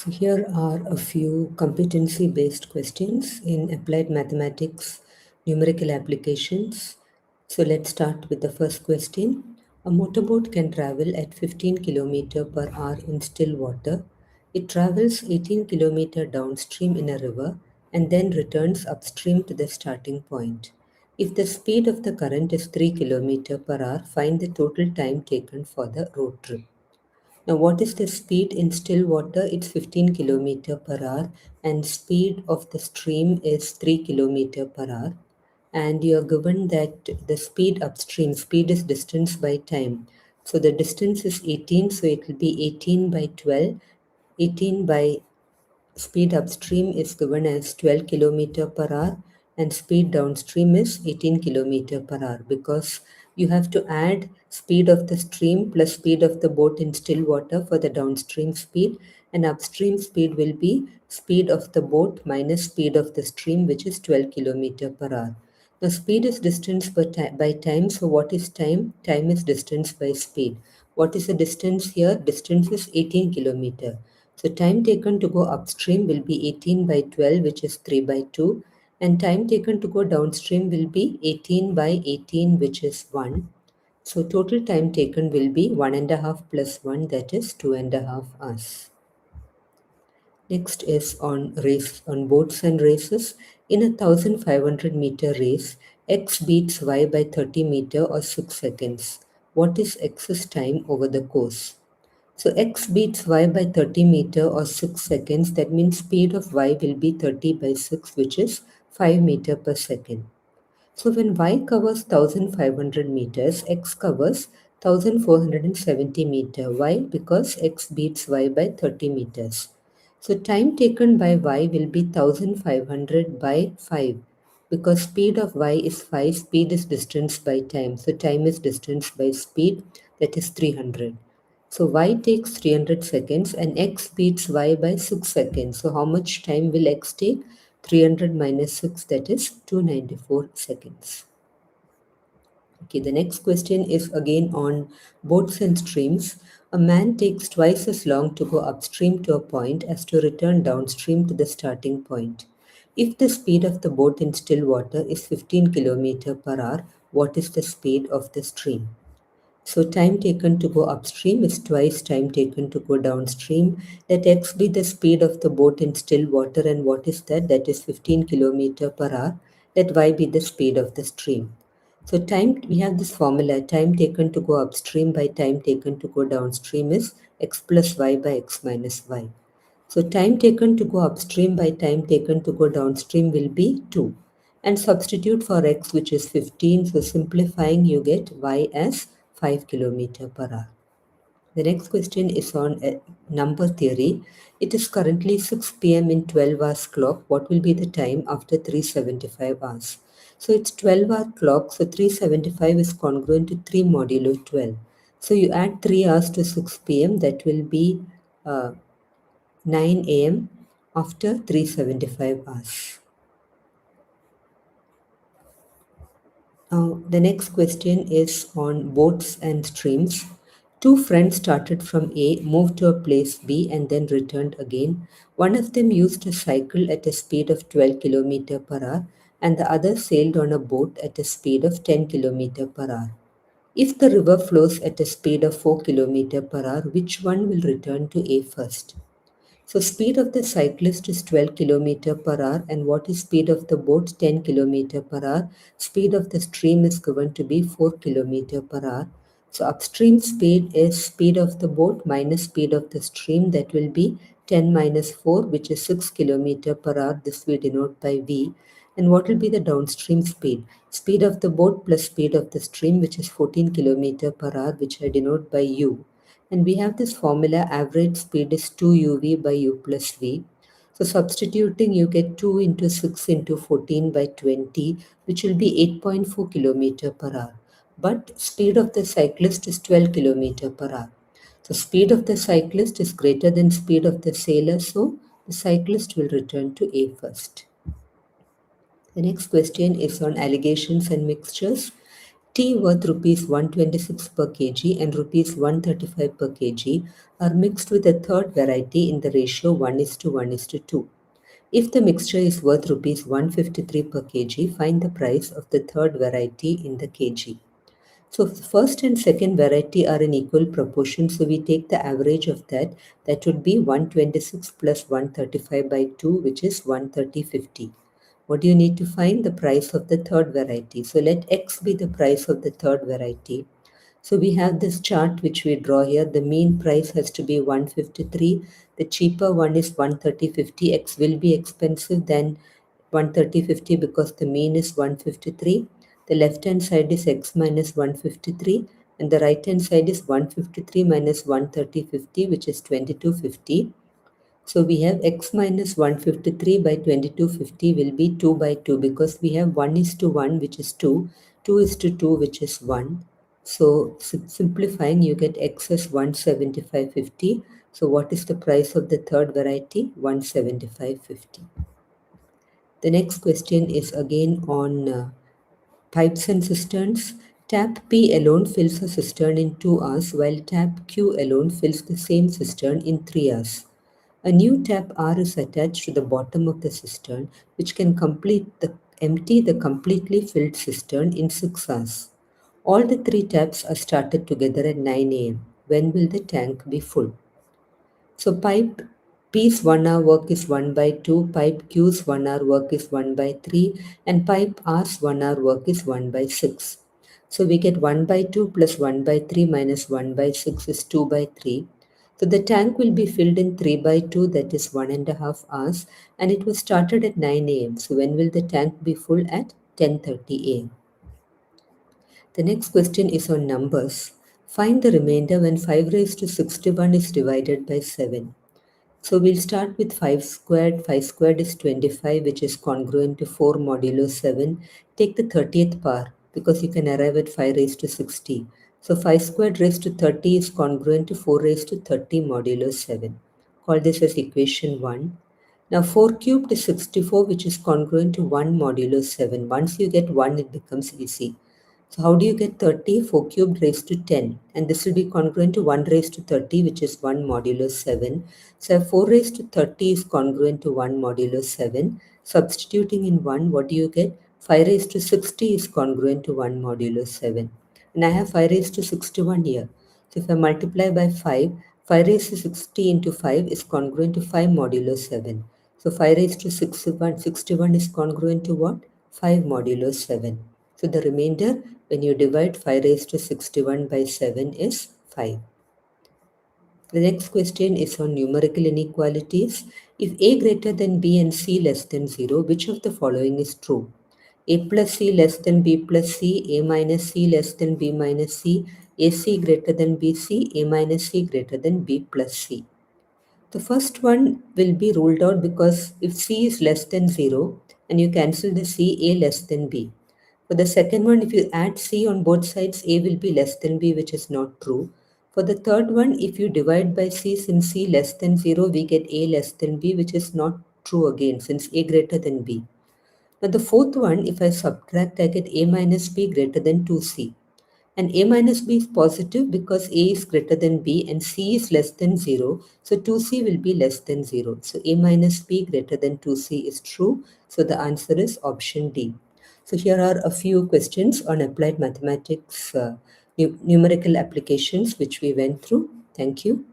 So here are a few competency-based questions in applied mathematics, numerical applications. So let's start with the first question. A motorboat can travel at 15 km per hour in still water. It travels 18 km downstream in a river and then returns upstream to the starting point. If the speed of the current is 3 km per hour, find the total time taken for the road trip. Now, what is the speed in still water? It's 15 km per hour, and speed of the stream is 3 km per hour. And you are given that the speed upstream, speed is distance by time. So the distance is 18, so it will be 18 by 12. 18 by speed upstream is given as 12 km per hour and speed downstream is 18 km per hour, because you have to add speed of the stream plus speed of the boat in still water for the downstream speed, and upstream speed will be speed of the boat minus speed of the stream, which is 12 km per hour. Now speed is distance by time, so what is time? Time is distance by speed. What is the distance here? Distance is 18 km. So time taken to go upstream will be 18 by 12, which is 3 by 2. And time taken to go downstream will be 18 by 18, which is 1. So total time taken will be 1.5 plus 1, that is 2.5 hours. Next is on boats and races. In a 1500-meter race, X beats Y by 30 meter or 6 seconds. What is X's time over the course? So X beats Y by 30 meter or 6 seconds. That means speed of Y will be 30 by 6, which is 5 meter per second. So when Y covers 1500 meters, X covers 1470 meter. Why? Because X beats Y by 30 meters. So time taken by Y will be 1500 by 5, because speed of Y is 5, speed is distance by time. So time is distance by speed, that is 300. So Y takes 300 seconds and X beats Y by 6 seconds. So how much time will X take? 300 minus 6, that is 294 seconds. Okay, the next question is again on boats and streams. A man takes twice as long to go upstream to a point as to return downstream to the starting point. If the speed of the boat in still water is 15 km per hour, what is the speed of the stream? So time taken to go upstream is twice time taken to go downstream. Let x be the speed of the boat in still water, and what is that? That is 15 km per hour. Let y be the speed of the stream. So time, we have this formula, time taken to go upstream by time taken to go downstream is x plus y by x minus y. So time taken to go upstream by time taken to go downstream will be 2. And substitute for x, which is 15. So simplifying, you get y as 5 km per hour. The next question is on number theory. It is currently 6 p.m. in 12 hours clock. What will be the time after 375 hours? So it's 12-hour clock. So 375 is congruent to 3 modulo 12. So you add 3 hours to 6 p.m. That will be 9 a.m. after 375 hours. Now, the next question is on boats and streams. Two friends started from A, moved to a place B, and then returned again. One of them used a cycle at a speed of 12 km per hour, and the other sailed on a boat at a speed of 10 km per hour. If the river flows at a speed of 4 km per hour, which one will return to A first? So speed of the cyclist is 12 km per hour, and what is speed of the boat? 10 km per hour. Speed of the stream is given to be 4 km per hour. So upstream speed is speed of the boat minus speed of the stream, that will be 10 minus 4, which is 6 km per hour. This we denote by V. And what will be the downstream speed? Speed of the boat plus speed of the stream, which is 14 km per hour, which I denote by U. And we have this formula, average speed is 2uv by u plus v. So substituting, you get 2 into 6 into 14 by 20, which will be 8.4 km per hour. But speed of the cyclist is 12 km per hour. So speed of the cyclist is greater than speed of the sailor, so the cyclist will return to A first. The next question is on allegations and mixtures. tea worth rupees 126 per kg and rupees 135 per kg are mixed with a third variety in the ratio 1 is to 1 is to 2. If the mixture is worth rupees 153 per kg, find the price of the third variety in the kg. So if the first and second variety are in equal proportion, so we take the average of that. That would be 126 plus 135 by 2, which is 130.50. What do you need to find? The price of the third variety. So let X be the price of the third variety. So we have this chart which we draw here. The mean price has to be 153. The cheaper one is 130.50. X will be expensive than 130.50 because the mean is 153. The left hand side is X minus 153 and the right hand side is 153 minus 130.50, which is 22.50. So we have X minus 153 by 2250 will be 2 by 2 because we have 1 is to 1, which is 2, 2 is to 2, which is 1. So simplifying, you get X as 175.50. So what is the price of the third variety? 175.50. The next question is again on pipes and cisterns. Tap P alone fills a cistern in 2 hours, while tap Q alone fills the same cistern in 3 hours. A new tap R is attached to the bottom of the cistern, which can empty the completely filled cistern in 6 hours. All the 3 taps are started together at 9 a.m. When will the tank be full? So pipe P's 1 hour work is 1 by 2, pipe Q's 1 hour work is 1 by 3, and pipe R's 1 hour work is 1 by 6. So we get 1 by 2 plus 1 by 3 minus 1 by 6 is 2 by 3. So the tank will be filled in 3 by 2, that is 1.5 hours, and it was started at 9 a.m. So when will the tank be full? At 10:30 a.m. The next question is on numbers. Find the remainder when 5 raised to 61 is divided by 7. So we'll start with 5 squared. 5 squared is 25, which is congruent to 4 modulo 7. Take the 30th power because you can arrive at 5 raised to 60. So 5 squared raised to 30 is congruent to 4 raised to 30 modulo 7. Call this as equation 1. Now 4 cubed is 64, which is congruent to 1 modulo 7. Once you get 1, it becomes easy. So how do you get 30? 4 cubed raised to 10. And this will be congruent to 1 raised to 30, which is 1 modulo 7. So 4 raised to 30 is congruent to 1 modulo 7. Substituting in 1, what do you get? 5 raised to 60 is congruent to 1 modulo 7. And I have 5 raised to 61 here. So if I multiply by 5, 5 raised to 60 into 5 is congruent to 5 modulo 7. So 5 raised to 61 is congruent to what? 5 modulo 7. So the remainder, when you divide 5 raised to 61 by 7 is 5. The next question is on numerical inequalities. If A greater than B and C less than 0, which of the following is true? A plus C less than B plus C, A minus C less than B minus C, AC greater than BC, A minus C greater than B plus C. The first one will be ruled out because if C is less than 0 and you cancel the C, A less than B. For the second one, if you add C on both sides, A will be less than B, which is not true. For the third one, if you divide by C, since C less than 0, we get A less than B, which is not true again, since A greater than B. Now the fourth one, if I subtract, I get A minus B greater than 2C. And A minus B is positive because A is greater than B and C is less than 0. So 2C will be less than 0. So A minus B greater than 2C is true. So the answer is option D. So here are a few questions on applied mathematics numerical applications which we went through. Thank you.